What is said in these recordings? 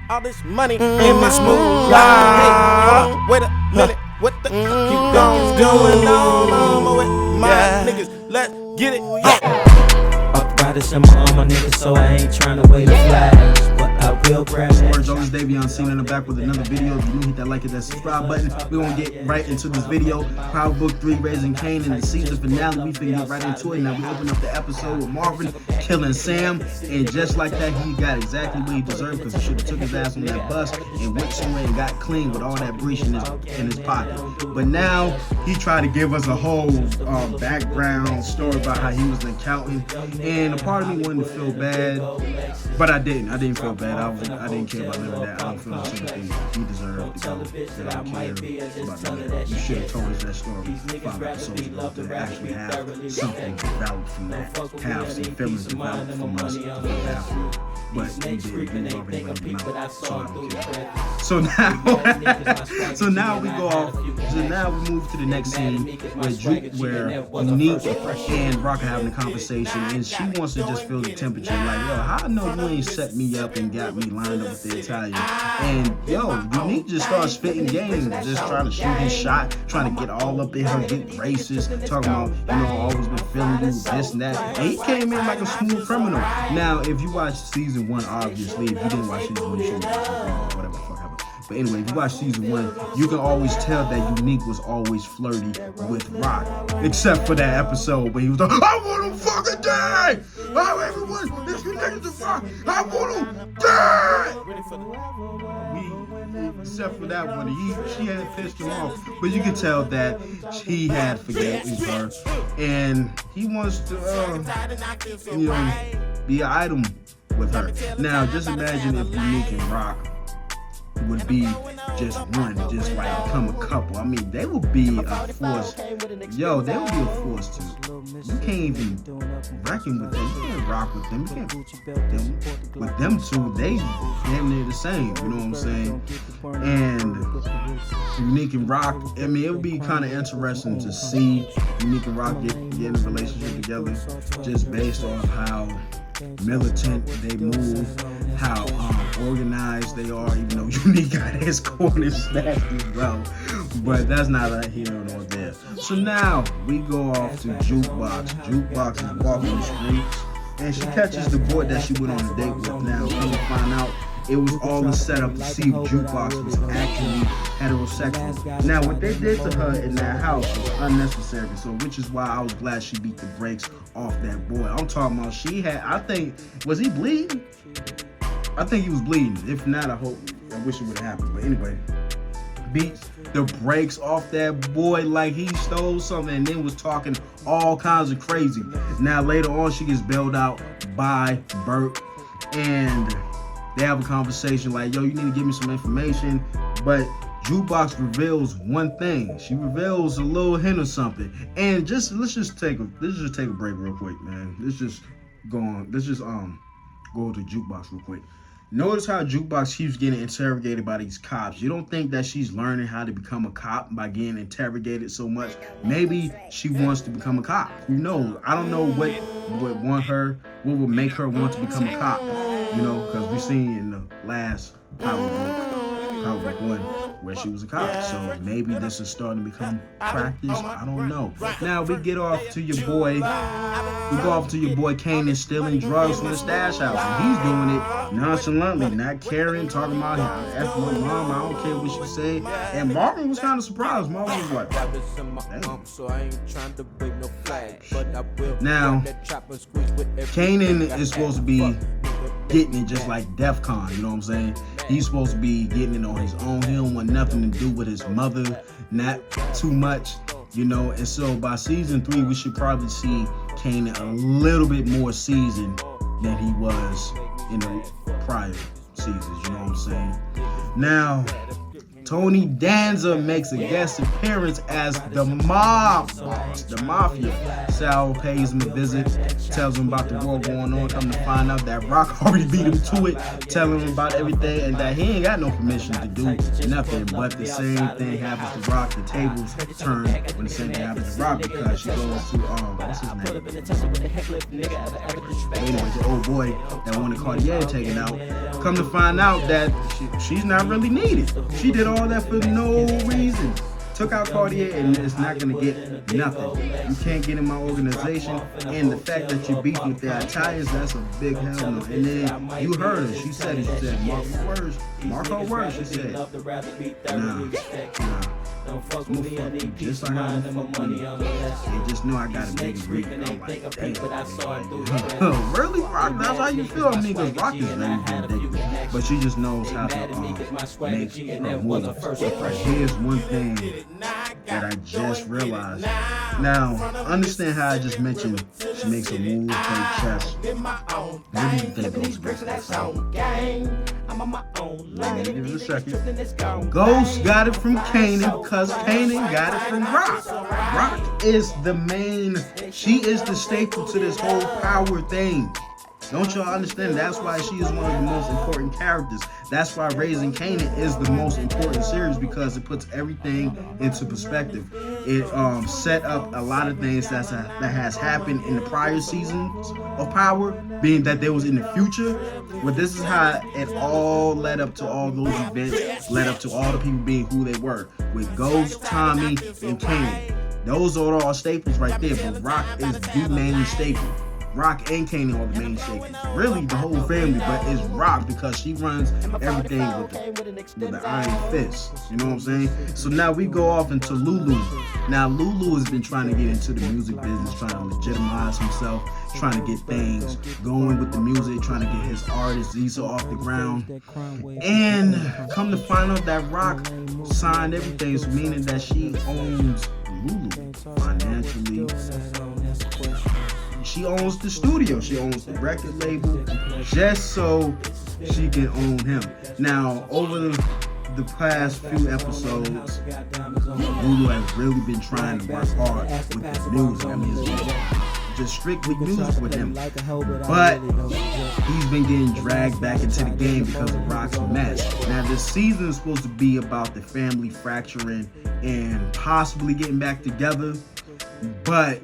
all this money in my smooth life. Hey, hold up, wait a minute, what the fuck you going on with my niggas? Let's get it. Arthritis in my arm, my niggas, so I ain't tryna wait a flash. But I will grab that. Words always Davion seen in the back with another video. If you new, hit that like and that subscribe button. We're gonna get right into this video. Power Book 3, Raising Kanan, the season finale. We finna get right into it. Now we open up the episode with Marvin killing Sam, and just like that, he got exactly what he deserved because he should have took his ass on that bus and went somewhere and got clean with all that breach in his pocket. But now he tried to give us a whole background story about how he was an accountant, and a part of me wanted to feel bad, but I didn't. I didn't feel bad. I didn't care about none of that. I don't feel the sympathy he deserved to go. That I don't care about none of that. You should have told us that story 5 episodes ago to actually have something developed from that. Have some feelings developed from us. But we did. We already let them out. So I don't care. So now we go off. So now we move to the next scene where Unique and Rock are having a conversation, and she wants to just feel the temperature. Like, yo, how I know you ain't set me up and got me lined up with the Italian? And yo, Unique just starts spitting game, just trying to shoot his shot, trying to get all up in her, get racist, talking about, you know, always been feeling you, this and that. And he came in like a smooth criminal. Now, if you watch season 1, obviously, if you didn't watch season 1, you should watch whatever the fuck happened. But anyway, if you watch season 1, you can always tell that Unique was always flirty with Rock. Except for that episode where he was like, I want him fucking dead! Oh, everyone, this nigga's the fuck! I want him dead! Except for that one, she had pissed him off. But you can tell that he had forgotten her. And he wants to, you know, be an item with her. Now, just imagine if Unique and Rock would be just one, just like become a couple. I mean, they would be a force. Yo, they would be a force too. You can't even reckon with them. You can't rock with them. You can't with them two. They damn near the same. You know what I'm saying? And Unique and Rock. I mean, it would be kind of interesting to see Unique and Rock get in a relationship together, just based on how militant they move, how organized they are, even though Unique got his corner snatched as well. But that's not here nor there. So now we go off to Jukebox. Jukebox is walking the streets, and she catches the boy that she went on a date with. Now we find out it was all a setup to see if Jukebox was actually heterosexual. Now, what they did to her in that house was unnecessary, so which is why I was glad she beat the brakes off that boy. I'm talking about she had, I think, was he bleeding? I think he was bleeding. If not, I wish it would have happened. But anyway, beats the brakes off that boy like he stole something and then was talking all kinds of crazy. Now, later on, she gets bailed out by Burke, and they have a conversation like, yo, you need to give me some information. But Jukebox reveals one thing. She reveals a little hint of something. And let's just take a break real quick, man. Let's just go to Jukebox real quick. Notice how Jukebox keeps getting interrogated by these cops. You don't think that she's learning how to become a cop by getting interrogated so much? Maybe she wants to become a cop. Who knows? I don't know what would make her want to become a cop. You know, because we've seen in the last Power Book 1 where she was a cop. So maybe this is starting to become practice. I don't know. Now we get off to your boy. We go off to your boy Kanan stealing drugs from the stash house. And he's doing it nonchalantly, not caring, talking about him. F my mom, I don't care what she said. And Marvin was kind of surprised. Marvin was like, now, Kanan is supposed to be getting it just like DEF CON, you know what I'm saying? He's supposed to be getting it on his own. He don't want nothing to do with his mother, not too much, you know? And so by season 3, we should probably see Kanan a little bit more seasoned than he was in the prior seasons, you know what I'm saying? Now, Tony Danza makes a guest appearance as the mob boss, the mafia. Sal pays him a visit, tells him about the war going on. Come to find out that Rock already beat him to it, telling him about everything, and that he ain't got no permission to do nothing. But the same thing happens to Rock. The tables turn when the same thing happens to Rock because she goes to what's his name? Anyway, the old boy that wanted Cartier taken out. Come to find out that she's not really needed. She did all that for no reason. Took out Cartier and it's not gonna get nothing. You can't get in my organization, and the fact that you beef with the Italians, that's a big hell no. And then you heard her, she said it, she said, mark her words, she said, nah. I'm gonna fuck you just like how I'm fuck money. They just know I got a big rig. I'm like, damn. Really, Rock? That's how you feel? I mean, because Rock is very ridiculous. But she just knows how to make her moves. Here's one thing that I just realized. Now, understand how I just mentioned she makes a move, play chess. What do you think goes against that sound? Give it a second. Ghost got it from Kanan because Kanan got it from Rock. Rock is the main, she is the staple to this whole power thing. Don't y'all understand? That's why she is one of the most important characters. That's why Raising Kanan is the most important series, because it puts everything into perspective. It set up a lot of things that has happened in the prior seasons of Power, being that they was in the future. But this is how it all led up to all those events, led up to all the people being who they were, with Ghost, Tommy, and Kanan. Those are all staples right there, but Rock is the main staple. Rock and Kanan are the main staples. Really, the whole family, but it's Rock because she runs everything with the iron fist. You know what I'm saying? So now we go off into Lulu. Now, Lulu has been trying to get into the music business, trying to legitimize himself, trying to get things going with the music, trying to get his artist Visa off the ground. And come to find out that Rock signed everything, so meaning that she owns Lulu financially. She owns the studio, she owns the record label, just so she can own him. Now, over the past few episodes, Lulu has really been trying to work hard with the music. I mean, it's just strictly music with him. But he's been getting dragged back into the game because of Rock's mess. Now, this season is supposed to be about the family fracturing and possibly getting back together, but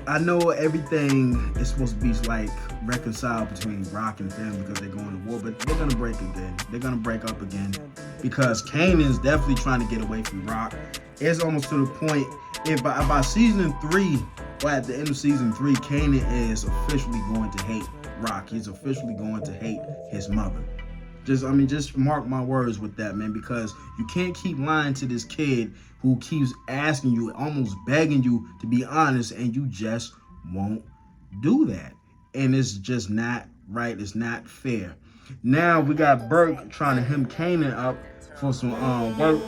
I know everything is supposed to be like reconciled between Rock and family because they're going to war, but they're gonna break again. They're gonna break up again because Kanan's definitely trying to get away from Rock. It's almost to the point, if by season 3, or at the end of season 3, Kanan is officially going to hate Rock. He's officially going to hate his mother. Just mark my words with that, man, because you can't keep lying to this kid who keeps asking you, almost begging you to be honest, and you just won't do that. And it's just not right. It's not fair. Now we got Burke trying to hem Kanan up for some work,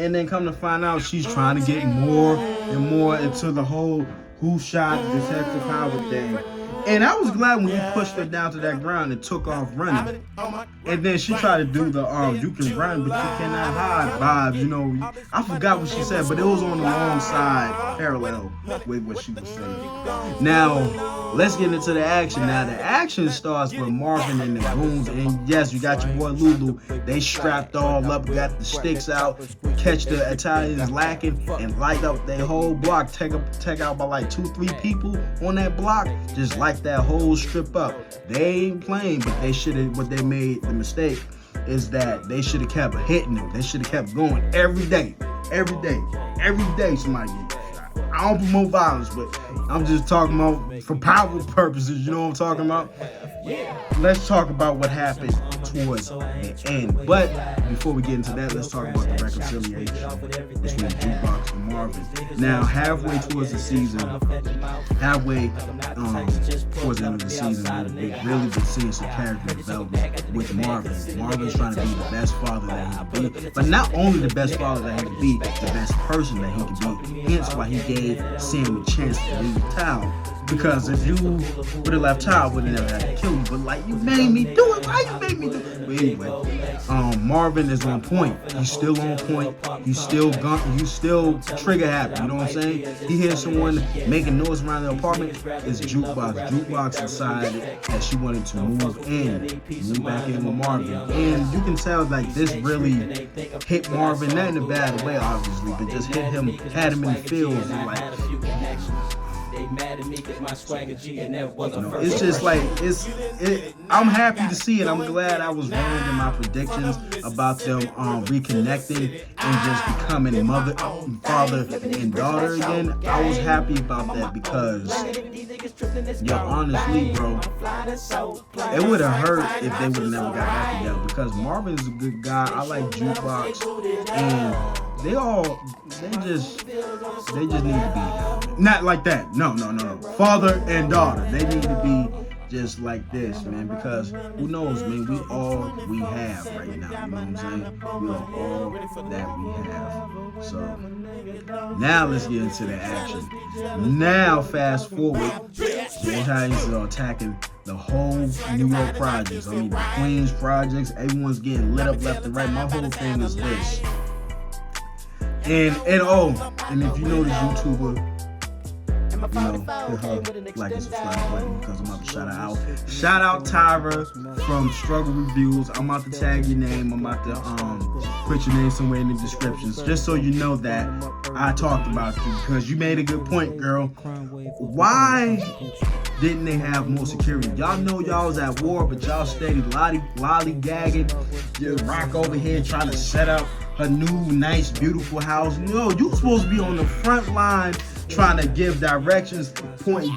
and then come to find out she's trying to get more and more into the whole who shot Detective Howard thing. And I was glad when he pushed her down to that ground and took off running. And then she tried to do the you can run but you cannot hide vibes, you know. I forgot what she said, but it was on the wrong side, parallel with what she was saying. Now, let's get into the action. Now, the action starts with Marvin and the goons. And yes, you got your boy Lulu. They strapped all up, got the sticks out, catch the Italians lacking, and light up their whole block. Take out by like 2-3 people on that block. Just like that whole strip up. They ain't playing, but they should have. What they made the mistake is that they should have kept hitting them. They should have kept going every day. Somebody get shot. I don't promote violence, but I'm just talking about for power purposes. You know what I'm talking about? Let's talk about what happened towards the end. But before we get into that, let's talk about the reconciliation between Jukebox and Marvin. Now, halfway towards the season, towards the end of the season, we've really been seeing some character development with Marvin. Marvin's trying to be the best father that he can be, but not only the best father that he can be, the best person that he can be. Hence why he gave Sam a chance to leave town. Because if you would have left town, I would have never had to kill you. But like, you made me do it, Why you make me do? But anyway, Marvin is on point. He's still on point. He's still trigger happy. You know what I'm saying? He hears someone making noise around the apartment. It's jukebox decided that she wanted to move back in with Marvin, and you can tell like this really hit Marvin, not in a bad way, obviously, but just hit him, had him in the feels, and like. It's just like I'm happy to see it. I'm glad I was wrong in my predictions about them reconnecting and just becoming father and daughter again. I was happy about that because, honestly, bro, it would have hurt if they would have never got back together. Because Marvin's a good guy. I like Jukebox, and they just need to be not like that. No. Father and daughter. They need to be just like this, man, because who knows, man, we have right now, you know what I'm saying? We are all that we have. So now let's get into the action. Now fast forward, the Italians are attacking the whole New York projects. I mean the Queens projects, everyone's getting lit up left and right. My whole thing is this. And if you know this YouTuber, hit her like and subscribe button because I'm about to shout her out. Shout out Tyra from Struggle Reviews. I'm about to tag your name. I'm about to put your name somewhere in the descriptions just so you know that I talked about you, because you made a good point, girl. Why didn't they have more security? Y'all know y'all was at war, but y'all steady lollygagging. Just Rock over here trying to set up her new, nice, beautiful house. No, you supposed to be on the front line trying to give directions, point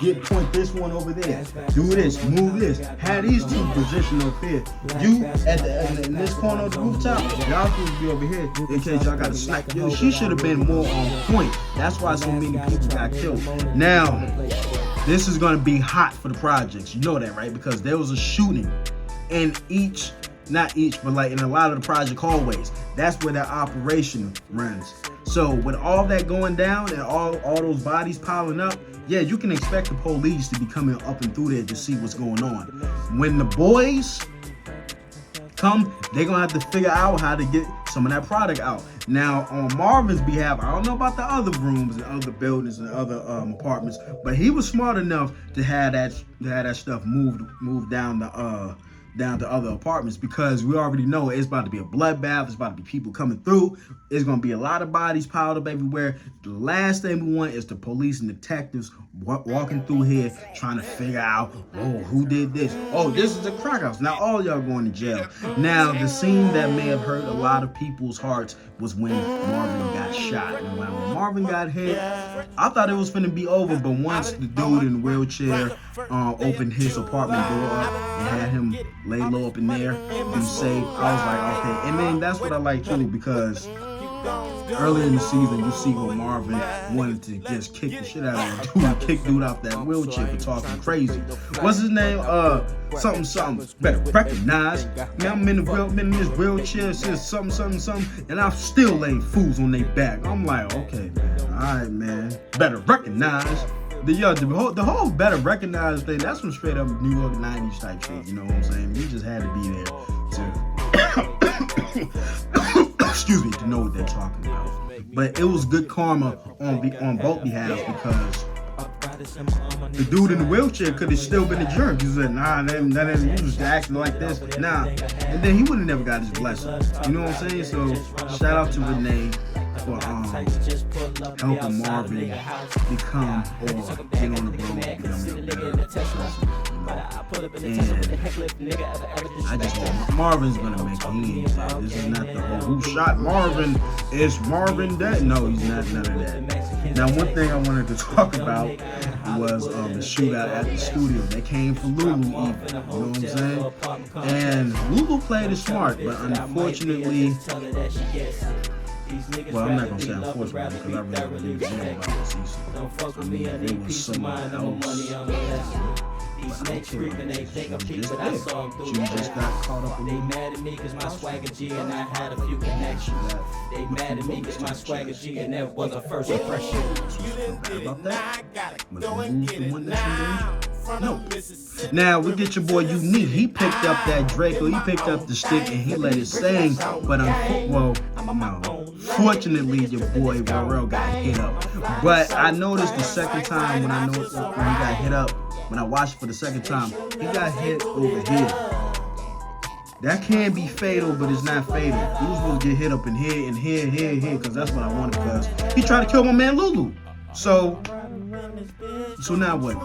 this one over there, do this, move this, have these two positioned up here. You in this corner of the rooftop, y'all supposed to be over here in case y'all got to snack. Yo, she should have been more on point. That's why so many people got killed. Now, this is gonna be hot for the projects. You know that, right? Because there was a shooting in not each, but like in a lot of the project hallways. That's where their operation runs. So with all that going down and all those bodies piling up, yeah, you can expect the police to be coming up and through there to see what's going on. When the boys come, they're gonna have to figure out how to get some of that product out. Now, on Marvin's behalf, I don't know about the other rooms and other buildings and other apartments, but he was smart enough to have that stuff moved down to other apartments, because we already know it's about to be a bloodbath. It's about to be people coming through. It's going to be a lot of bodies piled up everywhere. The last thing we want is the police and detectives walking through here trying to figure out, oh, who did this? Oh, this is a crack house. Now all y'all going to jail. Now, the scene that may have hurt a lot of people's hearts was when Marvin got shot. And when Marvin got hit, I thought it was finna be over, but once the dude in the wheelchair opened his apartment door up and had him lay low up in there, be safe, I was like, okay. And then that's what I like too, because earlier in the season, you see when Marvin wanted to just kick the shit out of dude, kick dude off that wheelchair for talking crazy. What's his name? Something. Better recognize. Man, I'm in this wheelchair, says something, and I'm still laying fools on their back. I'm like, okay, man. All right, man. Better recognize. The whole better recognize thing, that's some straight up New York 90s type shit, you know what I'm saying? We just had to be there to excuse me, to know what they're talking about. But it was good karma on both behalves, because the dude in the wheelchair could have still been a jerk. He said, nah, that you was acting like this. Nah. And then he would have never got his blessing. You know what I'm saying? So shout out to Renee for helping Marvin become, or get on the road to becoming a better person. And I just want Marvin's gonna make it. He ain't that. This is not the whole who shot Marvin. Is Marvin dead? No, he's not, none of that. Now, one thing I wanted to talk about was the shootout at the studio. They came for Lulu even, you know what I'm saying? And Lulu played it smart, but unfortunately, well, I'm not gonna say unfortunately, because I really didn't know about the season. I mean, it was someone else. These creeping, they think I'm cheap, but I saw them through. She just got caught up. They mad at me cause my swagger G and I had a few connections. They mad at me cause my swagger G and that was a first impression. You didn't get it, now I got it. Go and get it now. No. Now we get your boy Unique. He picked up that Draco. He picked up the stick and he let it sing. But fortunately, your boy Varel got hit up. But I noticed the second time when he got hit up, when I watched it for the second time, he got hit over here. That can be fatal, but it's not fatal. He was supposed to get hit up in here and here, because that's what I wanted, because he tried to kill my man Lulu. So now what?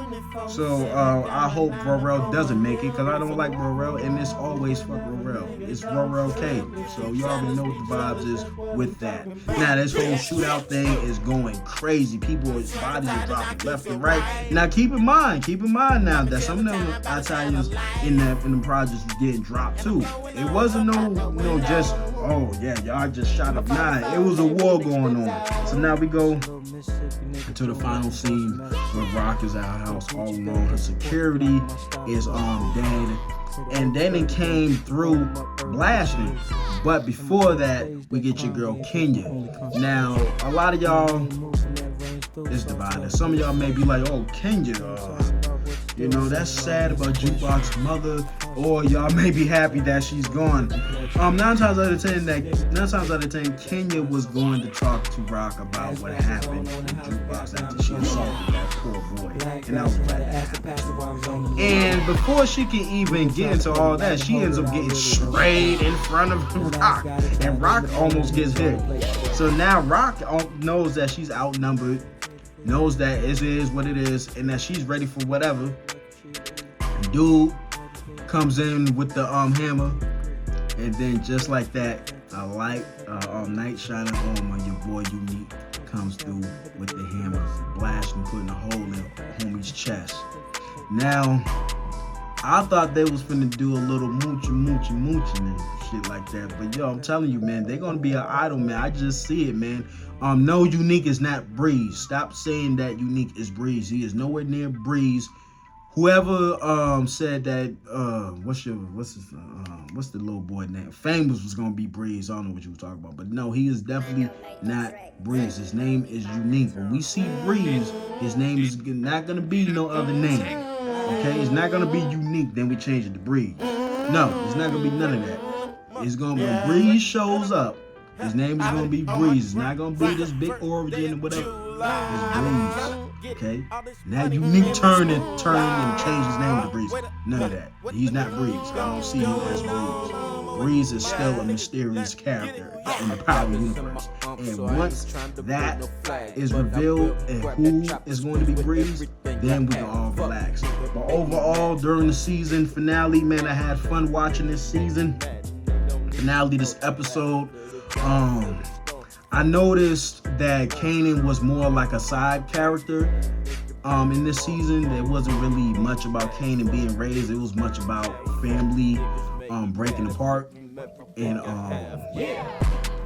So I hope Varel doesn't make it, because I don't like Varel, and it's always fuck Varel. It's Varel K. So you already know what the vibes is with that. Now this whole shootout thing is going crazy. People's bodies are dropping left and right. Now keep in mind now that some of them Italians in the projects was getting dropped too. It wasn't no just, oh yeah, y'all just shot up. Nah, it was a war going on. So now we go to the final scene where Rock is at her house all alone. Her security is dead, and then it came through blasting. But before that, we get your girl Kenya. Now a lot of y'all is divided. Some of y'all may be like, oh, Kenya, you know, that's sad about Jukebox's mother, or y'all may be happy that she's gone. 9 times out of 10, Kenya was going to talk to Rock about what happened with Jukebox after she assaulted that poor boy, and that was what happened. And before she can even get into all that, she ends up getting sprayed in front of Rock, and Rock almost gets hit. So now Rock knows that she's outnumbered, knows that it is what it is, and that she's ready for whatever. Dude comes in with the hammer, and then just like that, a light night shining on your boy Unique comes through with the hammer, blasting, putting a hole in homie's chest. Now, I thought they was finna do a little mooching and shit like that, but yo, I'm telling you, man, they're gonna be an idol, man. I just see it, man. No, Unique is not Breeze. Stop saying that Unique is Breeze. He is nowhere near Breeze. Whoever said that, what's the little boy name? Famous was gonna be Breeze. I don't know what you were talking about, but no, he is definitely not Breeze. His name is Unique. When we see Breeze, his name is not gonna be no other name. Okay, it's not gonna be Unique. Then we change it to Breeze. No, it's not gonna be none of that. It's gonna be when Breeze shows up. His name is gonna be Breeze. It's not gonna be this big origin or whatever. It's Breeze. Okay? Now Unique turn and change his name to Breeze. None of that. He's not Breeze. I don't see him as Breeze. Breeze is still a mysterious character in the Power universe. And once that is revealed and who is going to be Breeze, then we can all relax. But overall, during the season finale, man, I had fun watching this season finale, this episode. I noticed that Kanan was more like a side character in this season. There wasn't really much about Kanan being raised. It was much about family breaking apart, and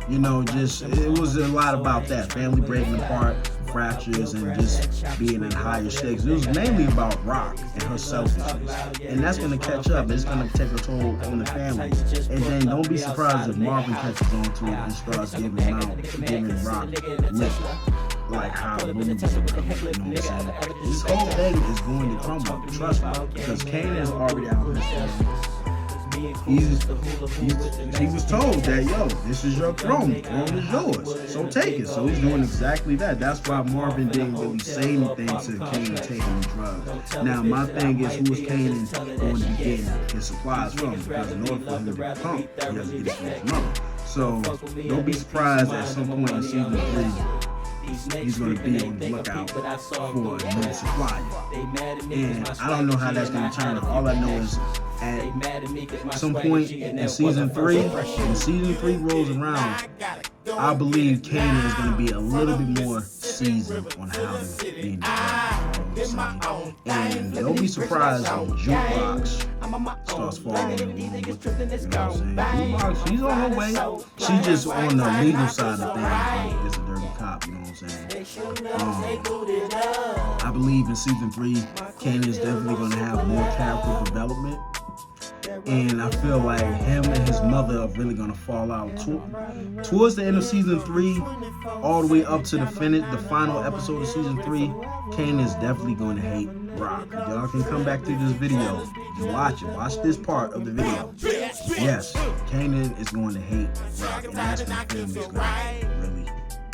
you know, just it was a lot about that, family breaking apart, fractures, and just being in higher stakes. It was mainly about Rock and her selfishness, and that's going to catch up. It's going to take a toll on the family. And then don't be surprised if Marvin catches on to it and starts giving Rock lip, like how Lulu did. You know what I'm saying? This whole thing is going to crumble, trust me, because Kanan is already out here. He was told that, yo, this is your throne is yours, so take it. So he's doing exactly that. That's why Marvin didn't really say anything to Kanan taking the drugs. Now my thing is, who is Kanan going to be getting his supplies from? Because in order for him to be pumped, he has to get it from his mother. So don't be surprised at some point in season 3 he's going to be on the lookout for a new supplier. And I don't know how that's going to turn out. All I know is at some point in season 3, when season 3 rolls around, I believe Kanan is going to be a little bit more seasoned on how to be in the game. And don't be surprised when Jukebox starts falling in love with it. You know what I'm saying? Jukebox, she's on her way. She's just on the legal side of things. It's a dirty cop, you know what I'm saying? I believe in season 3, Kanan is definitely going to have more character development. And I feel like him and his mother are really gonna fall out towards the end of season 3, all the way up to the final episode of season 3. Kanan is definitely going to hate Rock. Y'all can come back to this video. Watch it. Watch this part of the video. Yes, Kanan is going to hate Rock, and that's when Kanan is going to really,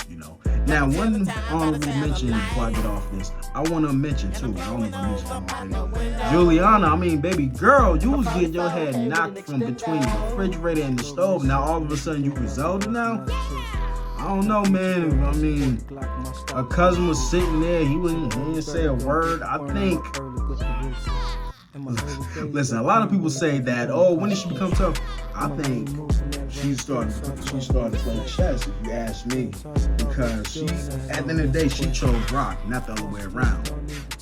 you know. Now, one honorable mention before I get off this, I want to mention too. I don't know if I mentioned it on the video. Juliana, I mean, baby girl, you was getting your head knocked from between the refrigerator and the stove. Now all of a sudden you Griselda now. I don't know, man. I mean, a cousin was sitting there. He didn't say a word. I think. Listen, a lot of people say that. Oh, when did she become tough? I think she started playing chess. If you ask me, because she, at the end of the day, she chose Rock, not the other way around.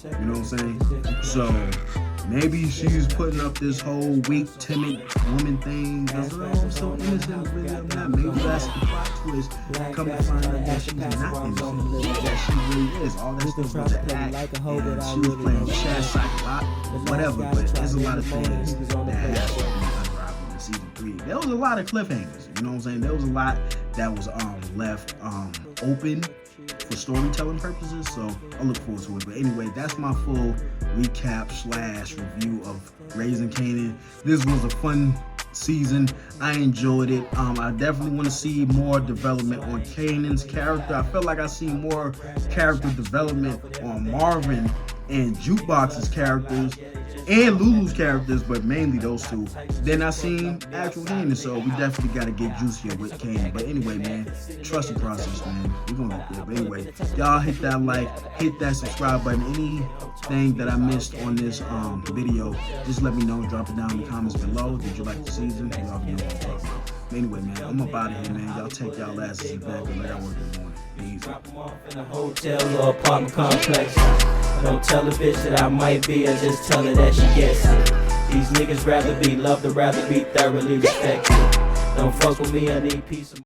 You know what I'm saying? So maybe she's putting up this whole weak, timid woman thing. I'm so innocent, really I'm not. Maybe that's the plot twist. Come to find out that she's not innocent. That she really is. All that stuff was an act. And she was playing chess, like a lot, whatever. But there's a lot of things that has to be unraveled in season 3. There was a lot of cliffhangers. You know what I'm saying? There was a lot that was left open for storytelling purposes, so I look forward to it. But anyway, that's my full recap / review of Raising Kanan. This was a fun season. I enjoyed it. I definitely want to see more development on Kanan's character. I feel like I see more character development on Marvin and Jukebox's characters and Lulu's characters, but mainly those two. Then I seen actual Kanan, so we definitely got to get juicier with Kanan. But anyway, man, trust the process, man. We're gonna get there. But anyway, y'all hit that like, hit that subscribe button. Anything that I missed on this video, just let me know. Drop it down in the comments below. Did you like the season? Y'all know what I'm talking about. But anyway, man, I'm up out of here, man. Y'all take y'all asses back and let I work in the morning. Peace. Drop them off in a hotel or apartment complex. Don't tell a bitch that I might be, I just tell her that she gets it. These niggas rather be loved or rather be thoroughly respected. Don't fuck with me, I need peace of